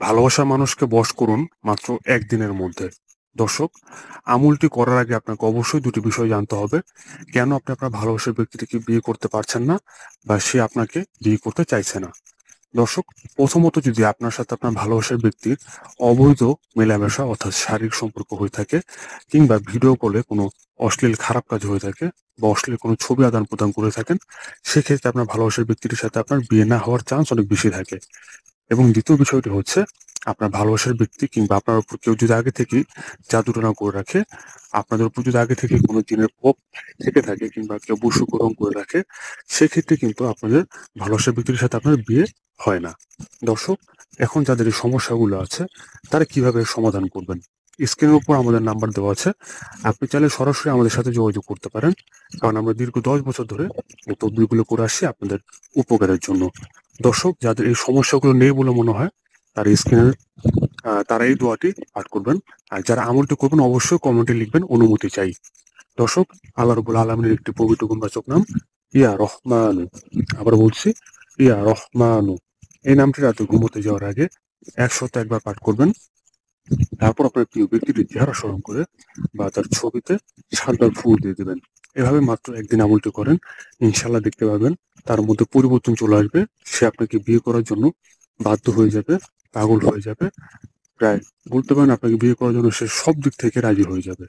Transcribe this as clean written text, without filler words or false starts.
ভালোবাসার মানুষকে বশ করুন মাত্র একদিনের মধ্যে। দর্শক, আমলটি করার আগে আপনাকে অবশ্যই দুটি বিষয় জানতে হবে। কেন আপনি আপনার ভালোবাসার ব্যক্তিটিকে বিয়ে করতে পারছেন না, বা সে আপনাকে বিয়ে করতে চাইছে না। দর্শক, প্রথমত যদি আপনার সাথে আপনার ভালোবাসার ব্যক্তির অবৈধ মেলামেশা অর্থাৎ শারীরিক সম্পর্ক হয়ে থাকে, কিংবা ভিডিও কলে কোনো অশ্লীল খারাপ কাজ হয়ে থাকে, বা অশ্লীল কোনো ছবি আদান প্রদান করে থাকেন, সেক্ষেত্রে আপনার ভালোবাসার ব্যক্তিটির সাথে আপনার বিয়ে না হওয়ার চান্স অনেক বেশি থাকে। এবং দ্বিতীয় বিষয়টি হচ্ছে, আপনার ভালোবাসার ব্যক্তি কিংবা আপনার উপর কেউ যদি আগে থেকেই জাদুটনা করে রাখে, আপনাদের উপর যদি আগে থেকে কোনো দিনের ক্ষোভ থেকে থাকে, কিংবা কেউ বশীকরণ করে রাখে, সেক্ষেত্রে কিন্তু আপনাদের ভালোবাসার ব্যক্তির সাথে আপনার বিয়ে হয় না। দর্শক, এখন যাদের এই সমস্যাগুলো আছে, তারা কিভাবে সমাধান করবেন? স্ক্রিনের উপর আমাদের নাম্বার দেওয়া আছে, আপনি চাইলে সরাসরি আমাদের সাথে যোগাযোগ করতে পারেন, কারণ আমরা দীর্ঘ 10 বছর ধরে এই তদবিরগুলো করে আসছি আপনাদের উপকারের জন্য। দর্শক, যাদের এই সমস্যাগুলো নেই বলে মনে হয়, তার স্ক্রিনের তারা এই দোয়াটি পাঠ করবেন। আর যারা আমলটি করবেন অবশ্যই কমেন্টে লিখবেন অনুমতি চাই। দর্শক, আল্লাহ রাব্বুল আলামিনের একটি পবিত্র গুণবাচক নাম ইয়া রহমানু। আবার বলছি, ইয়া রহমানু। এই নামটি রাতে ঘুমোতে যাওয়ার আগে 101 বার পাঠ করবেন। তারপর আপনার প্রিয় ব্যক্তিটির চেহারা স্মরণ করে বা তার ছবিতে 7 বার ফুল দিয়ে দেবেন। এভাবে মাত্র একদিন আমলটি করেন, ইনশাল্লাহ দেখতে পাবেন তার মধ্যে পরিবর্তন চলে আসবে। সে আপনাকে বিয়ে করার জন্য বাধ্য হয়ে যাবে, পাগল হয়ে যাবে। প্রায় বলতে পারেন আপনাকে বিয়ে করার জন্য সে সব দিক থেকে রাজি হয়ে যাবে।